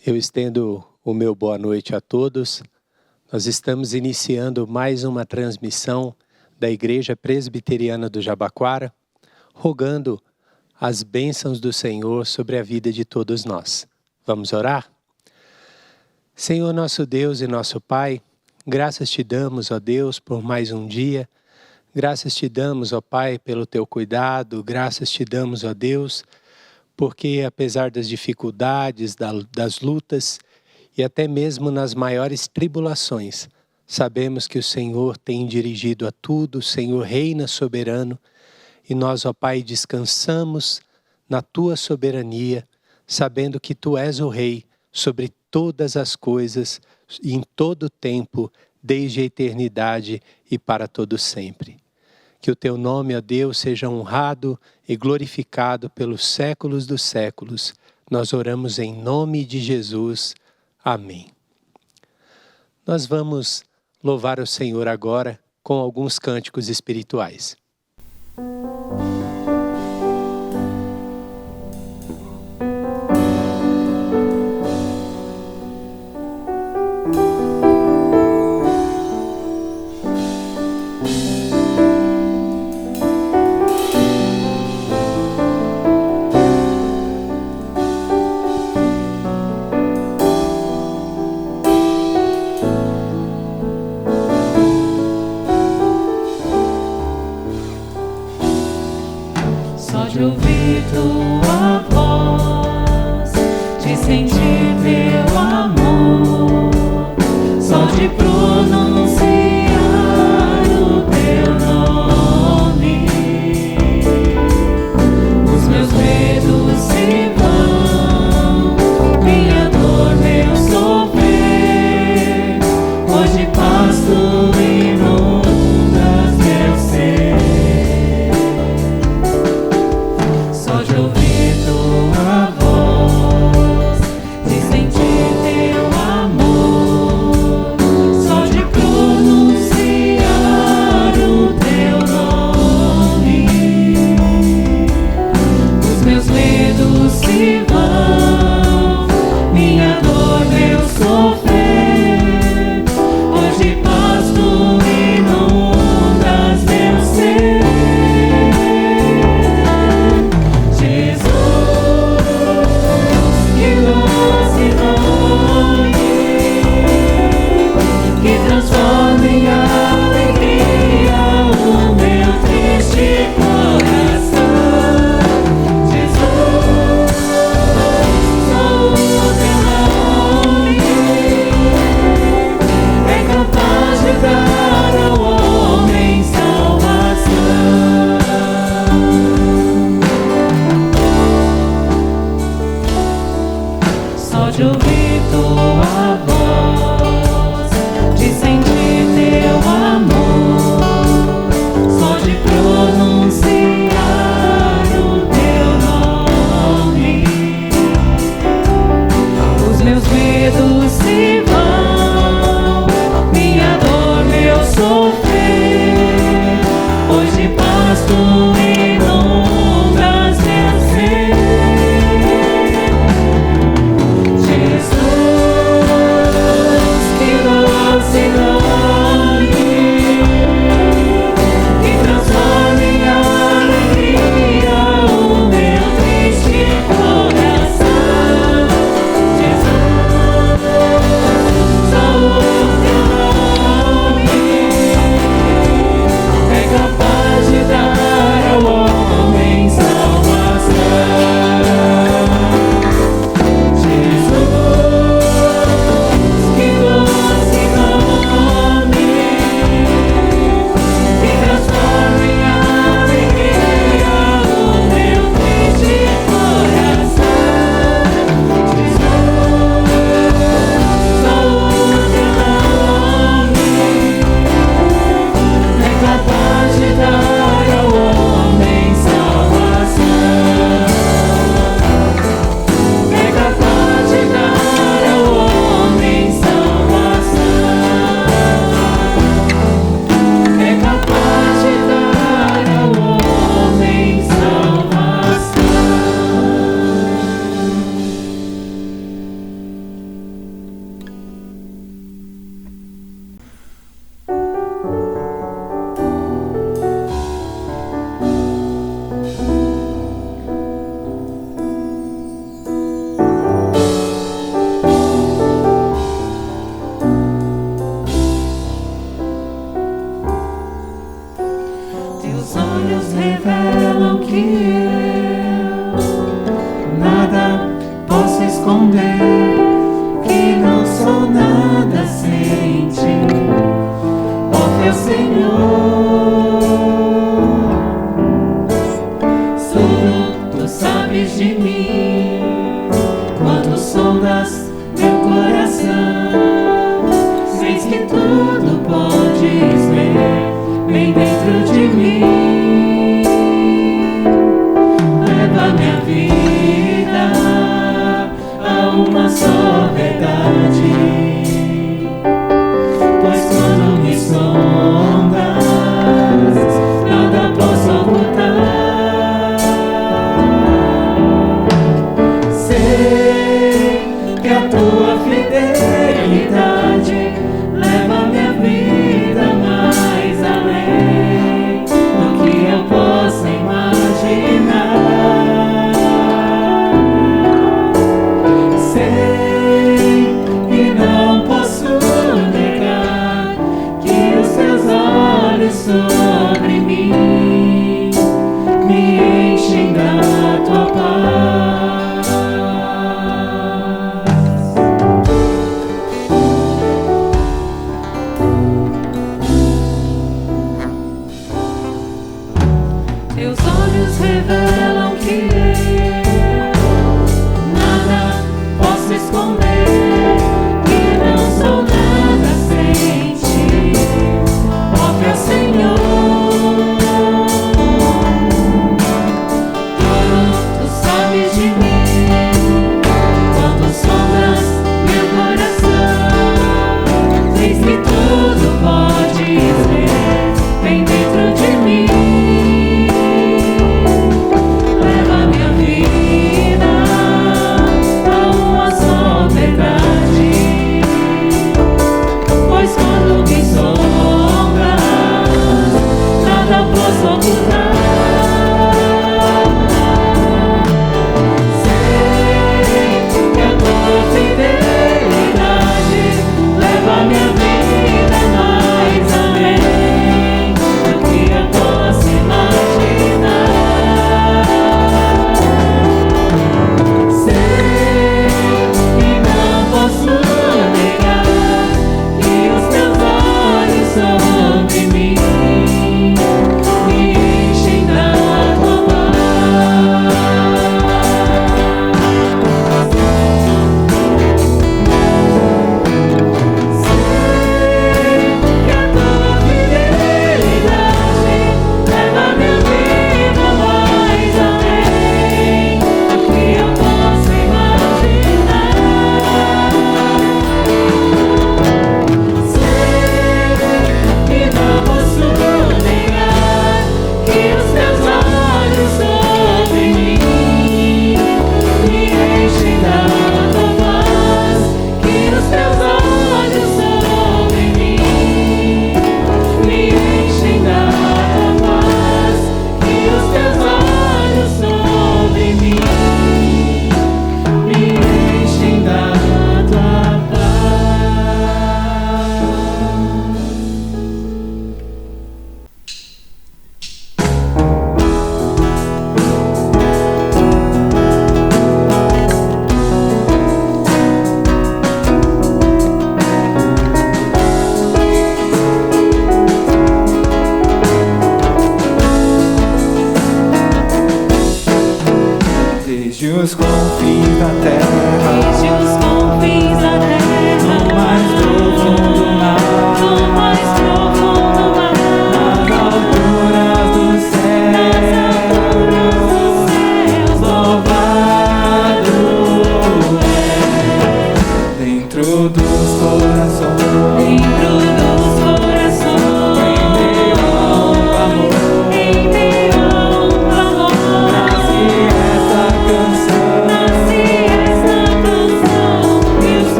Eu estendo o meu boa noite a todos. Nós estamos iniciando mais uma transmissão da Igreja Presbiteriana do Jabaquara, rogando as bênçãos do Senhor sobre a vida de todos nós. Vamos orar? Senhor nosso Deus e nosso Pai, graças te damos, ó Deus, por mais um dia. Graças te damos, ó Pai, pelo teu cuidado. Graças te damos, ó Deus, porque apesar das dificuldades, das lutas e até mesmo nas maiores tribulações, sabemos que o Senhor tem dirigido a tudo, o Senhor reina soberano e nós, ó Pai, descansamos na tua soberania, sabendo que tu és o Rei sobre todas as coisas e em todo o tempo, desde a eternidade e para todo sempre. Que o teu nome, ó Deus, seja honrado e glorificado pelos séculos dos séculos. Nós oramos em nome de Jesus. Amém. Nós vamos louvar o Senhor agora com alguns cânticos espirituais. De ouvir tua voz, de sentir teu amor, só de pronunciar o teu nome, os meus medos se vão, minha dor, meu sofrer, hoje paz tu inundas meu ser. De ouvir tua voz, de sentir teu amor, só de pronunciar o teu nome, os meus medos se vão, minha dor, meu sofrer, hoje paz tu inundas meu ser. Que transforma em alegria o meu triste coração. Jesus, só o teu nome é capaz de dar ao homem salvação. Só de ouvir tua voz, de sentir teu amor, só de pronunciar o teu nome, os meus medos se vão, minha dor, meu sofrer, hoje paz tu inundas meu ser. Jesus, sondas meu coração, vês que tudo podes ver, vem dentro de mim. Leva minha vida a uma só verdade, pois quando me sondas, nada posso ocultar. Sei que a tua fidelidade leva minha vida mais além do que eu possa imaginar. Sei que não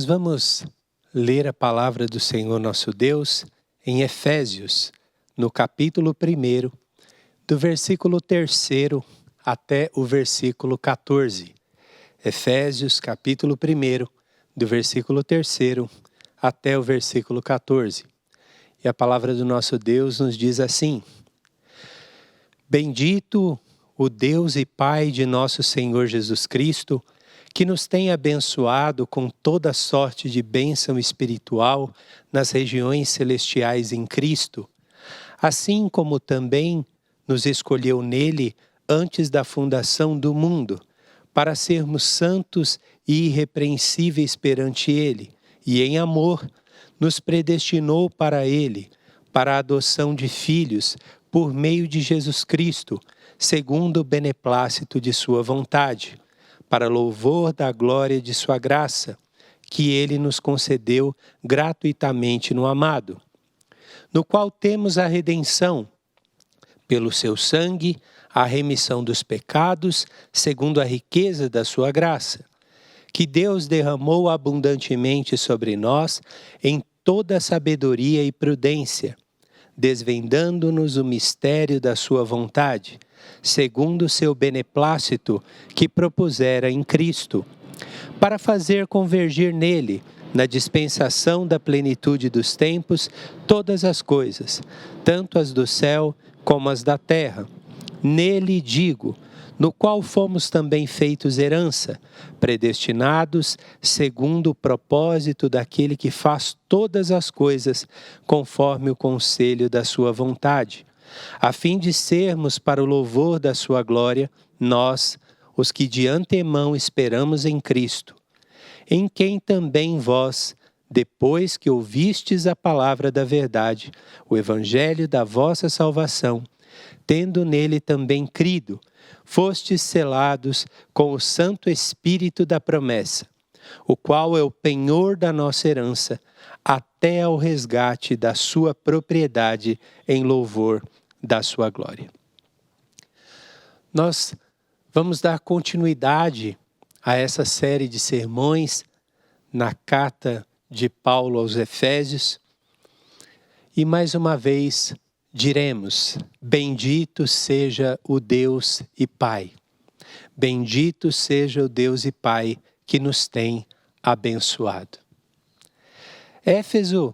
vamos ler a palavra do Senhor nosso Deus em Efésios, no capítulo 1, do versículo 3 até o versículo 14. Efésios, capítulo 1, do versículo 3 até o versículo 14. E a palavra do nosso Deus nos diz assim: Bendito o Deus e Pai de nosso Senhor Jesus Cristo, que nos tem abençoado com toda sorte de bênção espiritual nas regiões celestiais em Cristo, assim como também nos escolheu nele antes da fundação do mundo, para sermos santos e irrepreensíveis perante ele, e em amor nos predestinou para ele, para a adoção de filhos, por meio de Jesus Cristo, segundo o beneplácito de sua vontade, para louvor da glória de sua graça, que ele nos concedeu gratuitamente no amado, no qual temos a redenção, pelo seu sangue, a remissão dos pecados, segundo a riqueza da sua graça, que Deus derramou abundantemente sobre nós em toda sabedoria e prudência, desvendando-nos o mistério da sua vontade, segundo o seu beneplácito que propusera em Cristo, para fazer convergir nele, na dispensação da plenitude dos tempos, todas as coisas, tanto as do céu como as da terra. Nele digo, no qual fomos também feitos herança, predestinados segundo o propósito daquele que faz todas as coisas conforme o conselho da sua vontade, a fim de sermos para o louvor da sua glória, nós, os que de antemão esperamos em Cristo, em quem também vós, depois que ouvistes a palavra da verdade, o evangelho da vossa salvação, tendo nele também crido, fostes selados com o Santo Espírito da promessa, o qual é o penhor da nossa herança, até ao resgate da sua propriedade em louvor da sua glória. Nós vamos dar continuidade a essa série de sermões na carta de Paulo aos Efésios e mais uma vez diremos: bendito seja o Deus e Pai. Bendito seja o Deus e Pai que nos tem abençoado. Éfeso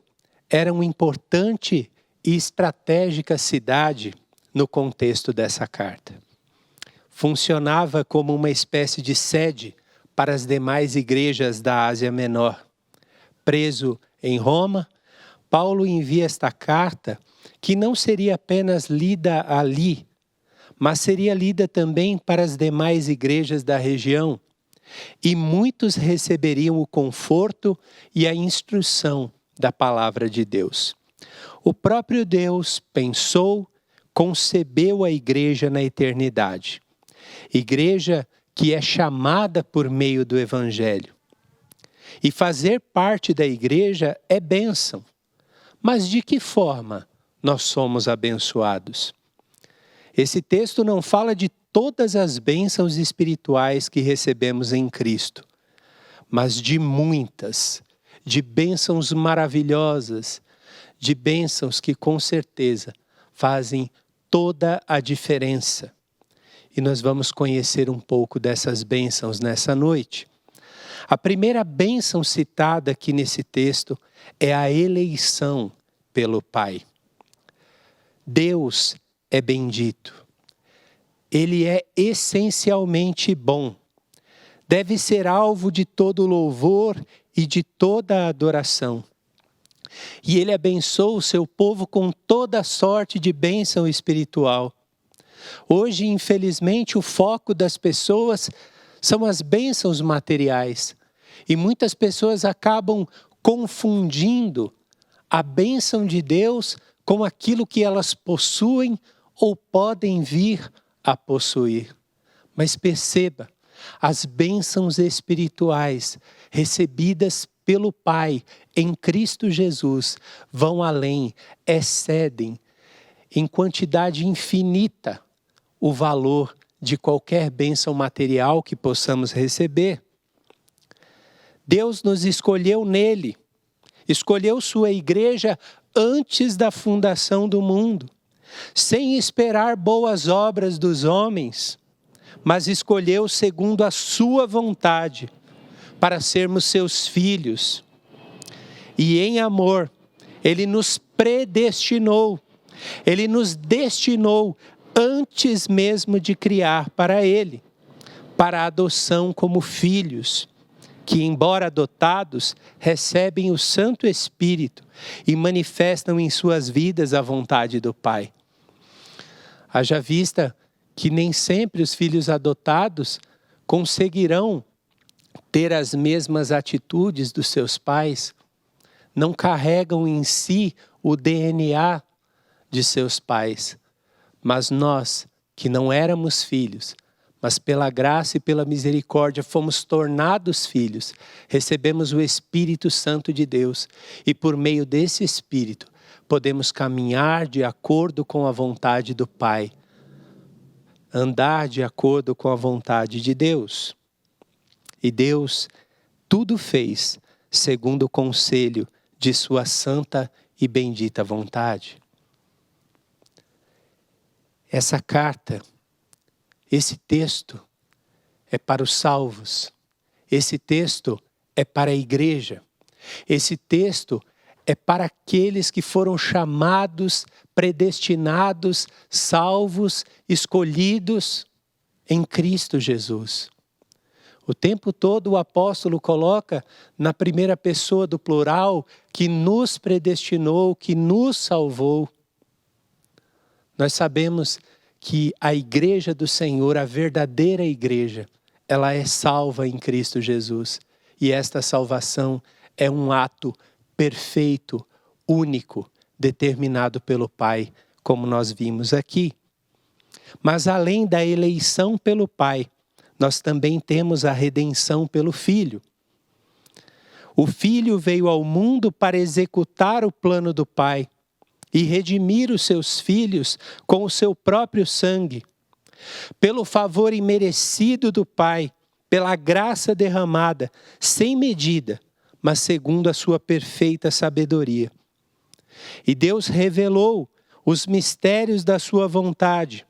era uma importante e estratégica cidade no contexto dessa carta. Funcionava como uma espécie de sede para as demais igrejas da Ásia Menor. Preso em Roma, Paulo envia esta carta que não seria apenas lida ali, mas seria lida também para as demais igrejas da região, e muitos receberiam o conforto e a instrução da palavra de Deus. O próprio Deus pensou, concebeu a igreja na eternidade. Igreja que é chamada por meio do Evangelho. E fazer parte da igreja é bênção. Mas de que forma nós somos abençoados? Esse texto não fala de todas as bênçãos espirituais que recebemos em Cristo, mas de muitas, de bênçãos maravilhosas, de bênçãos que com certeza fazem toda a diferença. E nós vamos conhecer um pouco dessas bênçãos nessa noite. A primeira bênção citada aqui nesse texto é a eleição pelo Pai. Deus é bendito. Ele é essencialmente bom. Deve ser alvo de todo louvor e de toda adoração. E Ele abençoa o seu povo com toda sorte de bênção espiritual. Hoje, infelizmente, o foco das pessoas são as bênçãos materiais. E muitas pessoas acabam confundindo a bênção de Deus com aquilo que elas possuem ou podem vir a possuir. Mas perceba, as bênçãos espirituais recebidas pelo Pai em Cristo Jesus vão além, excedem em quantidade infinita o valor de qualquer bênção material que possamos receber. Deus nos escolheu nele, escolheu sua igreja antes da fundação do mundo, sem esperar boas obras dos homens, mas escolheu segundo a sua vontade, para sermos seus filhos. E em amor, Ele nos predestinou, Ele nos destinou antes mesmo de criar para Ele, para a adoção como filhos, que, embora adotados, recebem o Santo Espírito e manifestam em suas vidas a vontade do Pai. Haja vista que nem sempre os filhos adotados conseguirão ter as mesmas atitudes dos seus pais, não carregam em si o DNA de seus pais. Mas nós, que não éramos filhos, mas pela graça e pela misericórdia fomos tornados filhos, recebemos o Espírito Santo de Deus e por meio desse Espírito podemos caminhar de acordo com a vontade do Pai, andar de acordo com a vontade de Deus. E Deus tudo fez segundo o conselho de sua santa e bendita vontade. Essa carta, esse texto é para os salvos, esse texto é para a igreja, esse texto é para aqueles que foram chamados, predestinados, salvos, escolhidos em Cristo Jesus. O tempo todo o apóstolo coloca na primeira pessoa do plural que nos predestinou, que nos salvou. Nós sabemos que a igreja do Senhor, a verdadeira igreja, ela é salva em Cristo Jesus. E esta salvação é um ato perfeito, único, determinado pelo Pai, como nós vimos aqui. Mas além da eleição pelo Pai, nós também temos a redenção pelo Filho. O Filho veio ao mundo para executar o plano do Pai e redimir os seus filhos com o seu próprio sangue. Pelo favor imerecido do Pai, pela graça derramada, sem medida, mas segundo a sua perfeita sabedoria. E Deus revelou os mistérios da sua vontade,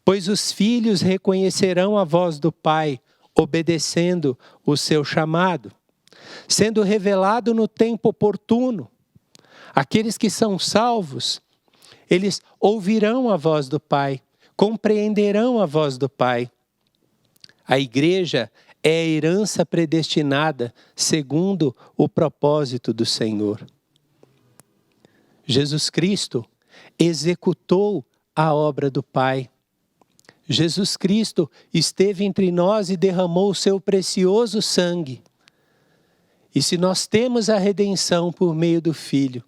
pois os filhos reconhecerão a voz do Pai, obedecendo o seu chamado, sendo revelado no tempo oportuno. Aqueles que são salvos, eles ouvirão a voz do Pai, compreenderão a voz do Pai. A igreja é a herança predestinada segundo o propósito do Senhor. Jesus Cristo executou a obra do Pai. Jesus Cristo esteve entre nós e derramou o seu precioso sangue. E se nós temos a redenção por meio do Filho,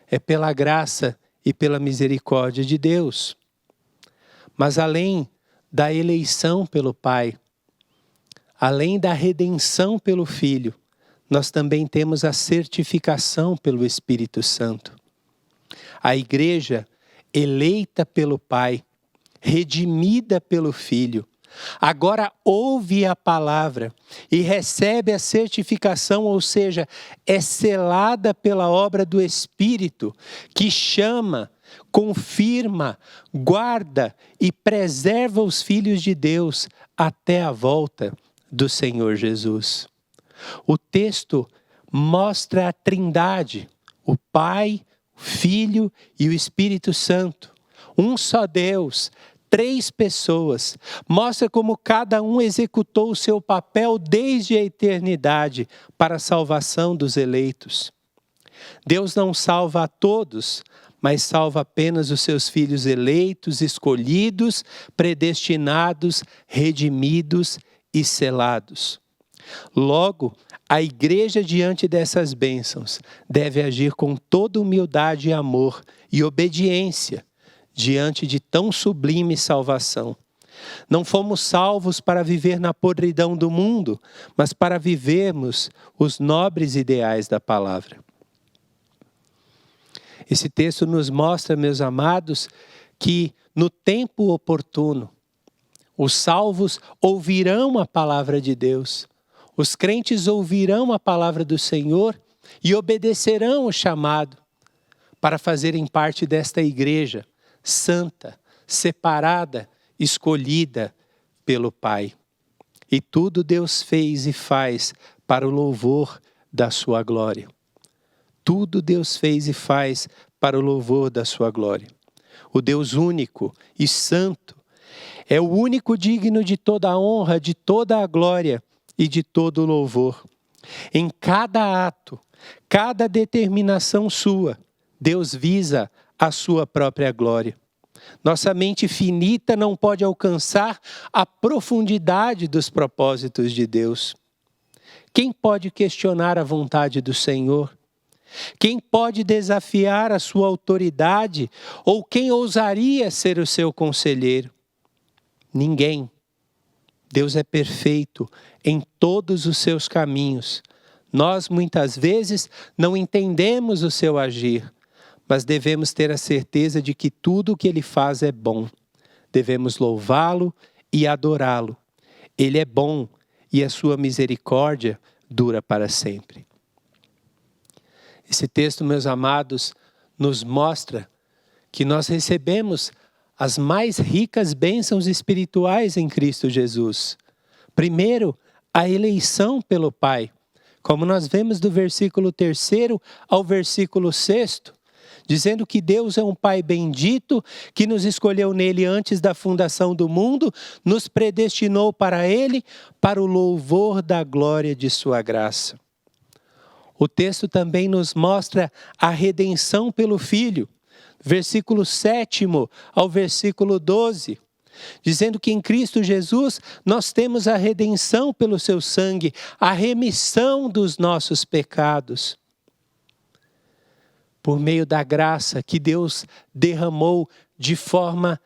é pela graça e pela misericórdia de Deus. Mas além da eleição pelo Pai, além da redenção pelo Filho, nós também temos a certificação pelo Espírito Santo. A igreja eleita pelo Pai, redimida pelo Filho, agora ouve a palavra e recebe a certificação, ou seja, é selada pela obra do Espírito, que chama, confirma, guarda e preserva os filhos de Deus até a volta do Senhor Jesus. O texto mostra a Trindade, o Pai, o Filho e o Espírito Santo. Um só Deus, 3 pessoas. Mostra como cada um executou o seu papel desde a eternidade para a salvação dos eleitos. Deus não salva a todos, mas salva apenas os seus filhos eleitos, escolhidos, predestinados, redimidos e selados. Logo, a igreja diante dessas bênçãos deve agir com toda humildade e amor e obediência diante de tão sublime salvação. Não fomos salvos para viver na podridão do mundo, mas para vivermos os nobres ideais da palavra. Esse texto nos mostra, meus amados, que no tempo oportuno, os salvos ouvirão a palavra de Deus. Os crentes ouvirão a palavra do Senhor e obedecerão o chamado para fazerem parte desta igreja santa, separada, escolhida pelo Pai. E tudo Deus fez e faz para o louvor da sua glória. Tudo Deus fez e faz para o louvor da sua glória. O Deus único e santo é o único digno de toda a honra, de toda a glória e de todo o louvor. Em cada ato, cada determinação sua, Deus visa a sua própria glória. Nossa mente finita não pode alcançar a profundidade dos propósitos de Deus. Quem pode questionar a vontade do Senhor? Quem pode desafiar a sua autoridade? Ou quem ousaria ser o seu conselheiro? Ninguém. Deus é perfeito em todos os seus caminhos. Nós, muitas vezes, não entendemos o seu agir, mas devemos ter a certeza de que tudo o que Ele faz é bom. Devemos louvá-lo e adorá-lo. Ele é bom e a sua misericórdia dura para sempre. Esse texto, meus amados, nos mostra que nós recebemos as mais ricas bênçãos espirituais em Cristo Jesus. Primeiro, a eleição pelo Pai, como nós vemos do versículo 3º ao versículo 6º, dizendo que Deus é um Pai bendito, que nos escolheu nele antes da fundação do mundo, nos predestinou para Ele, para o louvor da glória de sua graça. O texto também nos mostra a redenção pelo Filho, versículo 7º ao versículo 12, dizendo que em Cristo Jesus nós temos a redenção pelo seu sangue, a remissão dos nossos pecados. Por meio da graça que Deus derramou de forma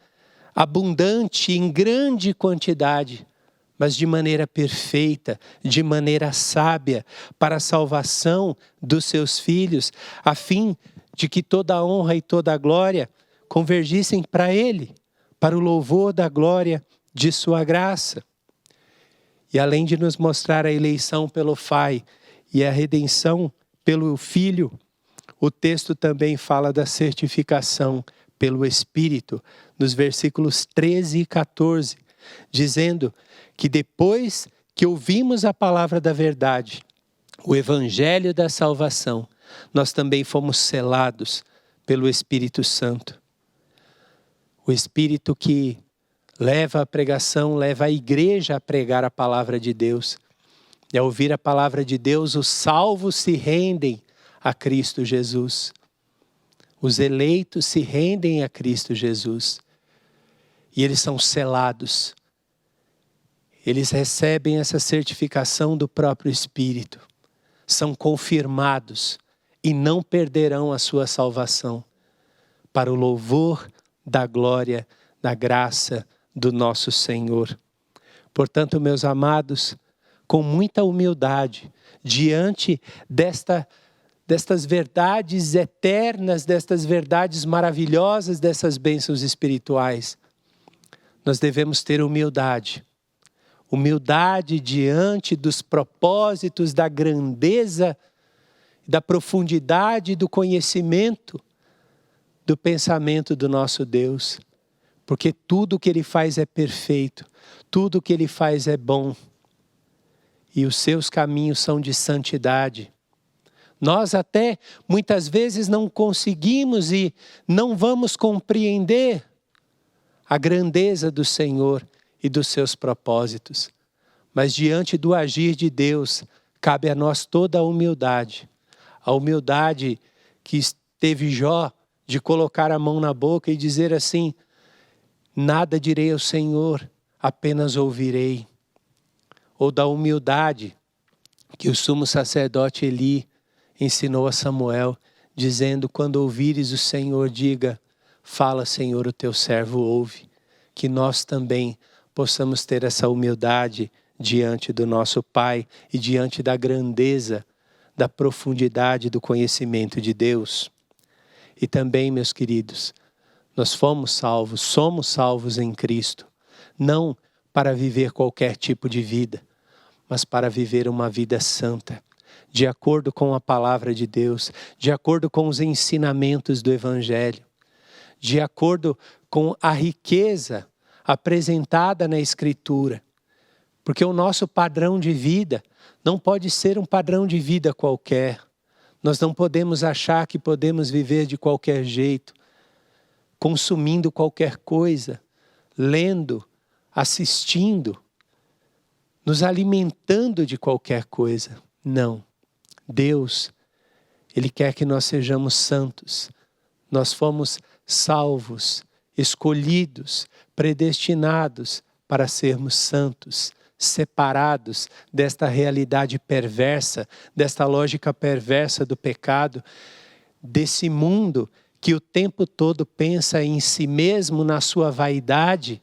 abundante, em grande quantidade, mas de maneira perfeita, de maneira sábia, para a salvação dos seus filhos, a fim de que toda a honra e toda a glória convergissem para Ele, para o louvor da glória de sua graça. E além de nos mostrar a eleição pelo Pai e a redenção pelo Filho, o texto também fala da certificação pelo Espírito, nos versículos 13 e 14, dizendo que depois que ouvimos a palavra da verdade, o Evangelho da salvação, nós também fomos selados pelo Espírito Santo. O Espírito que leva a pregação, leva a igreja a pregar a palavra de Deus. E ao ouvir a palavra de Deus, os salvos se rendem a Cristo Jesus. Os eleitos se rendem a Cristo Jesus. E eles são selados. Eles recebem essa certificação do próprio Espírito. São confirmados e não perderão a sua salvação, para o louvor da glória, da graça do nosso Senhor. Portanto, meus amados, com muita humildade, diante destas verdades eternas, destas verdades maravilhosas, dessas bênçãos espirituais, nós devemos ter humildade. Humildade diante dos propósitos, da grandeza, da profundidade do conhecimento, do pensamento do nosso Deus. Porque tudo o que Ele faz é perfeito, tudo o que Ele faz é bom. E os seus caminhos são de santidade. Nós até muitas vezes não conseguimos e não vamos compreender a grandeza do Senhor e dos seus propósitos. Mas diante do agir de Deus, cabe a nós toda a humildade. A humildade que teve Jó de colocar a mão na boca e dizer assim: nada direi ao Senhor, apenas ouvirei. Ou da humildade que o sumo sacerdote Eli ensinou a Samuel, dizendo: quando ouvires o Senhor, diga: fala, Senhor, o teu servo ouve. Que nós também possamos ter essa humildade diante do nosso Pai e diante da grandeza, da profundidade do conhecimento de Deus. E também, meus queridos, nós somos salvos em Cristo, não para viver qualquer tipo de vida, mas para viver uma vida santa, de acordo com a palavra de Deus, de acordo com os ensinamentos do Evangelho, de acordo com a riqueza apresentada na Escritura. Porque o nosso padrão de vida não pode ser um padrão de vida qualquer. Nós não podemos achar que podemos viver de qualquer jeito, consumindo qualquer coisa, lendo, assistindo, nos alimentando de qualquer coisa. Não. Deus, Ele quer que nós sejamos santos. Nós fomos salvos, escolhidos, predestinados para sermos santos, separados desta realidade perversa, desta lógica perversa do pecado, desse mundo que o tempo todo pensa em si mesmo, na sua vaidade,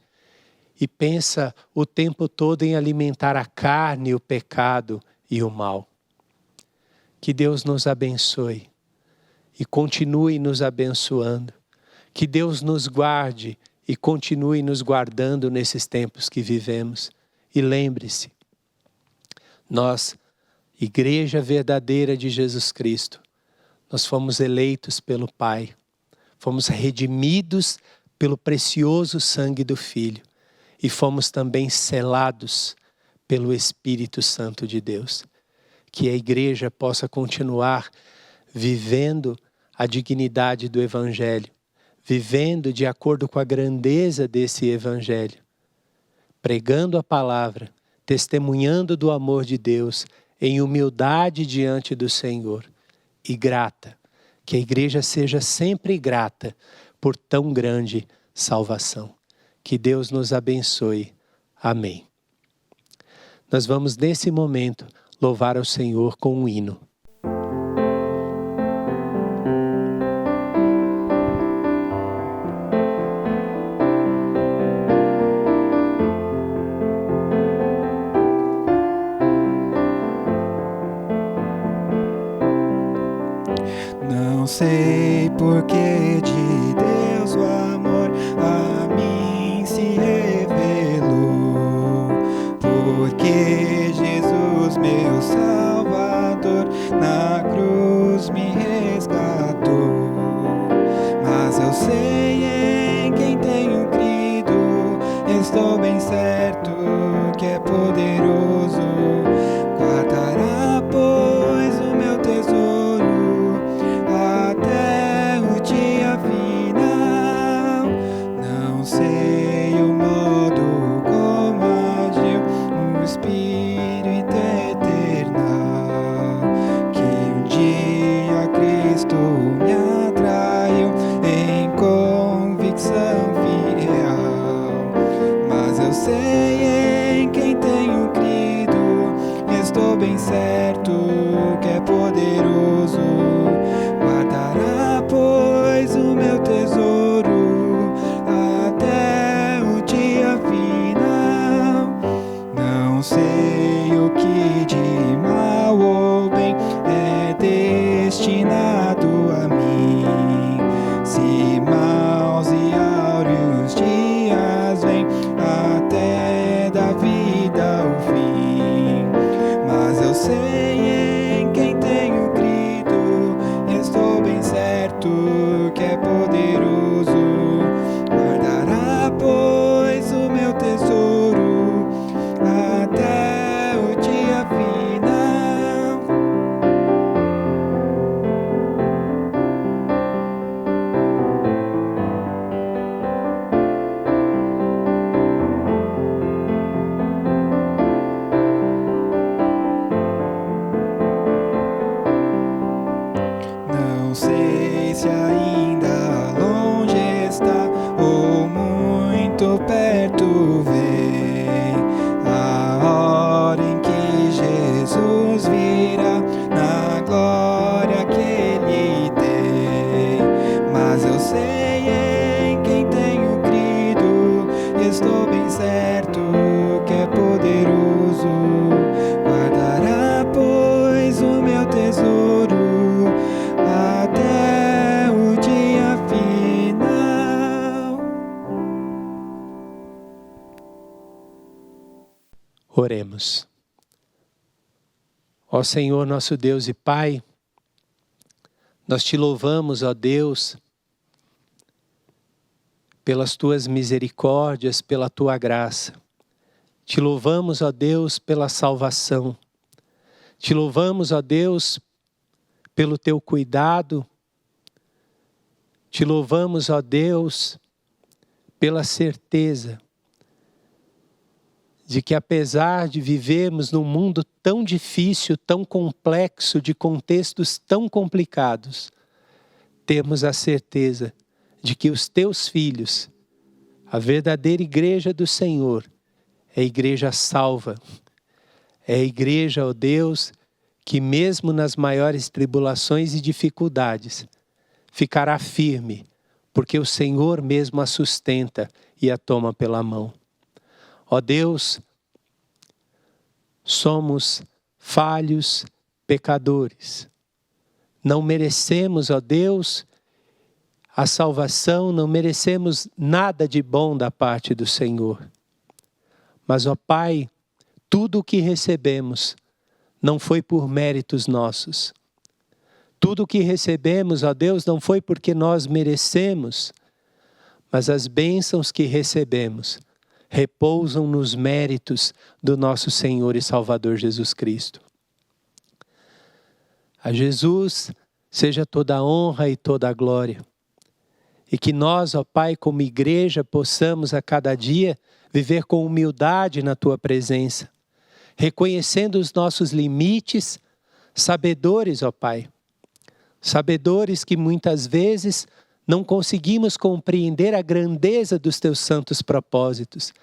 e pensa o tempo todo em alimentar a carne, o pecado e o mal. Que Deus nos abençoe e continue nos abençoando. Que Deus nos guarde e continue nos guardando nesses tempos que vivemos. E lembre-se, nós, Igreja verdadeira de Jesus Cristo, nós fomos eleitos pelo Pai, fomos redimidos pelo precioso sangue do Filho e fomos também selados pelo Espírito Santo de Deus. Que a Igreja possa continuar vivendo a dignidade do Evangelho, vivendo de acordo com a grandeza desse Evangelho, pregando a palavra, testemunhando do amor de Deus, em humildade diante do Senhor e grata. Que a Igreja seja sempre grata por tão grande salvação. Que Deus nos abençoe. Amém. Nós vamos nesse momento louvar ao Senhor com um hino. Não sei por que de Deus o amor a mim se revelou, porque Jesus, meu Salvador, na cruz me resgatou. Mas eu sei em quem tenho crido, estou bem certo que é poderoso, guardará, pois, o meu tesouro até o dia final. Não sei o modo como agiu o Espírito eternal, que um dia Cristo me atraiu em convicção fiel. Mas eu sei em quem tenho crido, estou bem certo que é poderoso, guardará, pois, o meu tesouro até o dia final. Não sei o que de mal ou bem é destinado a mim, se maus e áureos dias vêm até da vida o fim. Mas eu sei em quem tenho crido, estou bem certo que é poderoso, guardará, pois, o meu tesouro até o dia final. Não sei se ainda longe está ou muito perto vem a hora em que Jesus virá na glória que Ele tem. Mas eu sei em quem tenho crido, estou bem certo que é poderoso, guardará, pois, o meu tesouro até o dia final. Oremos. Ó Senhor, nosso Deus e Pai, nós te louvamos, ó Deus, pelas tuas misericórdias, pela tua graça. Te louvamos, ó Deus, pela salvação. Te louvamos, ó Deus, pelo teu cuidado. Te louvamos, ó Deus, pela certeza de que apesar de vivermos num mundo tão difícil, tão complexo, de contextos tão complicados, temos a certeza de que os teus filhos, a verdadeira igreja do Senhor, é a igreja salva. É a igreja, ó Deus, que mesmo nas maiores tribulações e dificuldades, ficará firme, porque o Senhor mesmo a sustenta e a toma pela mão. Ó Deus, somos falhos, pecadores. Não merecemos, ó Deus, a salvação, não merecemos nada de bom da parte do Senhor. Mas, ó Pai, tudo o que recebemos não foi por méritos nossos. Tudo o que recebemos, ó Deus, não foi porque nós merecemos, mas as bênçãos que recebemos repousam nos méritos do nosso Senhor e Salvador Jesus Cristo. A Jesus seja toda a honra e toda a glória. E que nós, ó Pai, como igreja, possamos a cada dia viver com humildade na tua presença, reconhecendo os nossos limites, sabedores, ó Pai, sabedores que muitas vezes não conseguimos compreender a grandeza dos teus santos propósitos,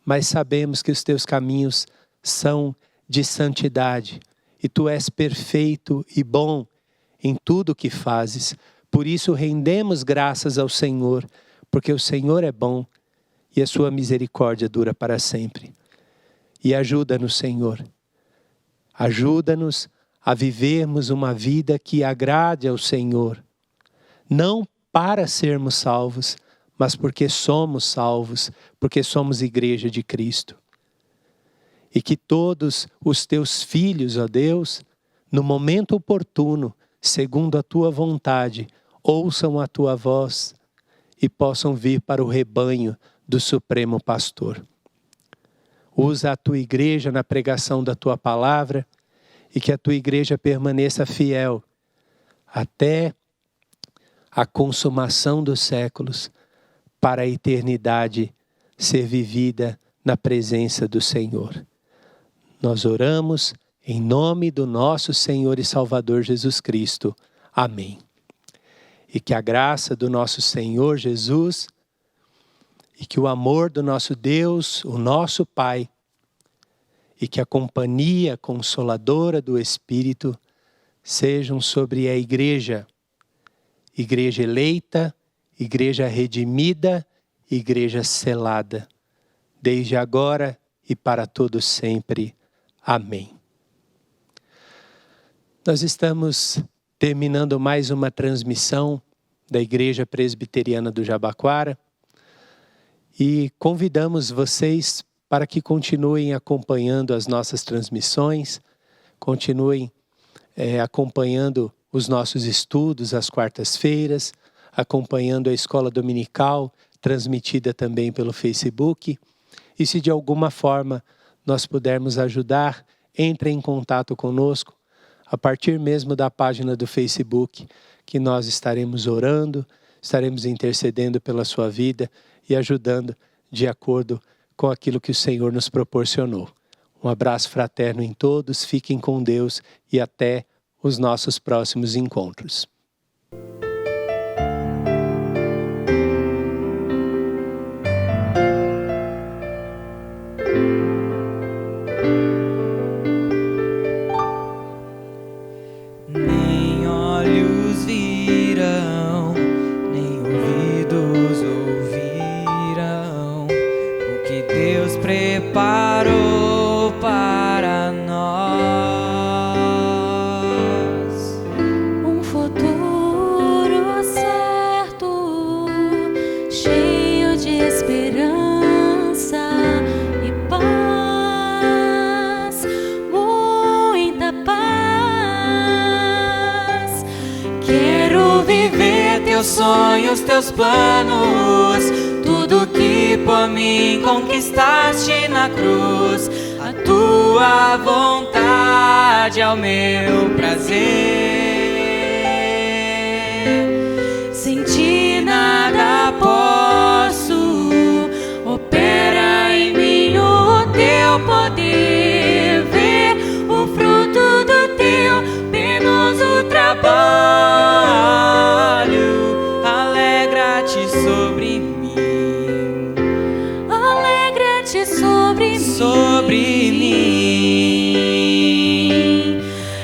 mas sabemos que os teus caminhos são de santidade e tu és perfeito e bom em tudo o que fazes. Por isso rendemos graças ao Senhor, porque o Senhor é bom e a sua misericórdia dura para sempre. E ajuda-nos, Senhor, ajuda-nos a vivermos uma vida que agrade ao Senhor, não para sermos salvos, mas porque somos salvos, porque somos igreja de Cristo. E que todos os teus filhos, ó Deus, no momento oportuno, segundo a tua vontade, ouçam a tua voz e possam vir para o rebanho do Supremo Pastor. Usa a tua igreja na pregação da tua palavra e que a tua igreja permaneça fiel até a consumação dos séculos, para a eternidade ser vivida na presença do Senhor. Nós oramos em nome do nosso Senhor e Salvador Jesus Cristo. Amém. E que a graça do nosso Senhor Jesus e que o amor do nosso Deus, o nosso Pai, e que a companhia consoladora do Espírito sejam sobre a igreja, igreja eleita, igreja redimida, igreja selada, desde agora e para todo sempre. Amém. Nós estamos terminando mais uma transmissão da Igreja Presbiteriana do Jabaquara e convidamos vocês para que continuem acompanhando as nossas transmissões, continuem acompanhando os nossos estudos às quartas-feiras, acompanhando a escola dominical, transmitida também pelo Facebook. E se de alguma forma nós pudermos ajudar, entre em contato conosco, a partir mesmo da página do Facebook, que nós estaremos orando, estaremos intercedendo pela sua vida e ajudando de acordo com aquilo que o Senhor nos proporcionou. Um abraço fraterno em todos, fiquem com Deus e até os nossos próximos encontros. Nem olhos viram, nem ouvidos ouviram o que Deus preparou para nós. Um futuro teus sonhos, teus planos, tudo que por mim conquistaste na cruz. A tua vontade é o meu prazer. Sem ti nada posso, opera em mim o teu poder. Ver o fruto do teu penoso trabalho. Alegra-te sobre mim, alegra-te sobre mim.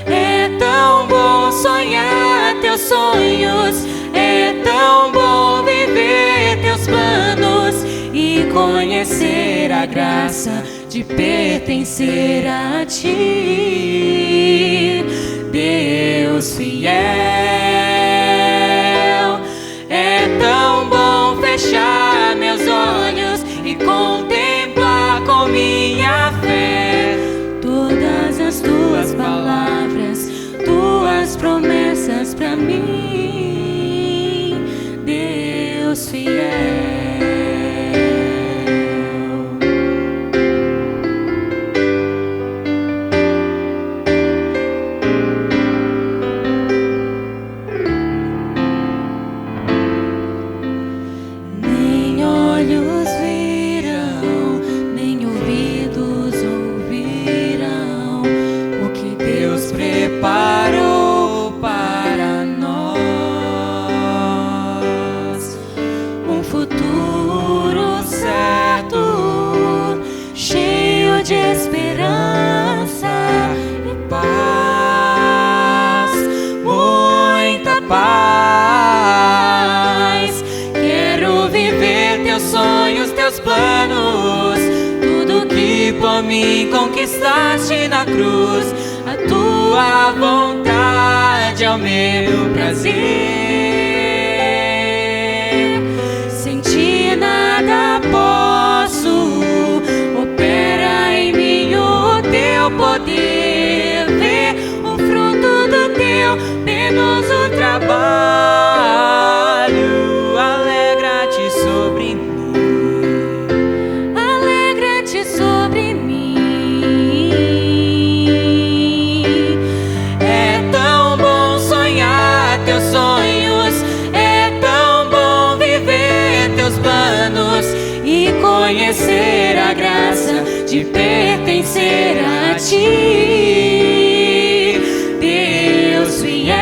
É tão bom sonhar teus sonhos, é tão bom viver teus planos e conhecer a graça de pertencer a ti, Deus fiel. É tão bom fechar meus olhos e contemplar com minha fé todas as tuas palavras, tuas promessas pra mim, Deus fiel. Preparou para nós um futuro certo, cheio de esperança e paz, muita paz. Quero viver teus sonhos, teus planos, tudo que por mim conquistaste na cruz. A tua vontade é o meu prazer. Sem ti nada posso, opera em mim o teu poder. Ver o fruto do teu penoso trabalho. Alegra-te sobre mim, alegra-te sobre mim. E conhecer a graça de pertencer a ti, Deus fiel.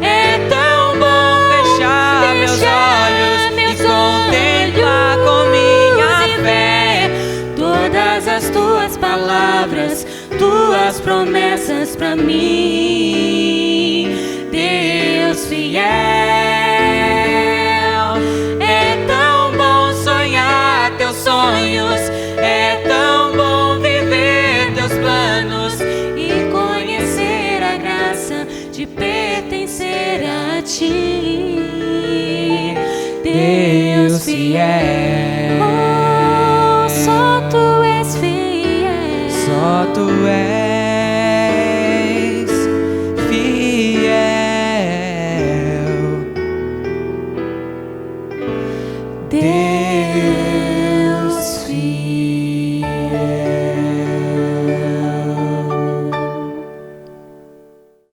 É tão bom fechar meus olhos e contemplar com minha fé todas as tuas palavras, tuas promessas pra mim, Deus fiel. Sonhos, é tão bom viver teus planos e conhecer a graça de pertencer a ti, Deus fiel. Oh, só tu és fiel, só tu és.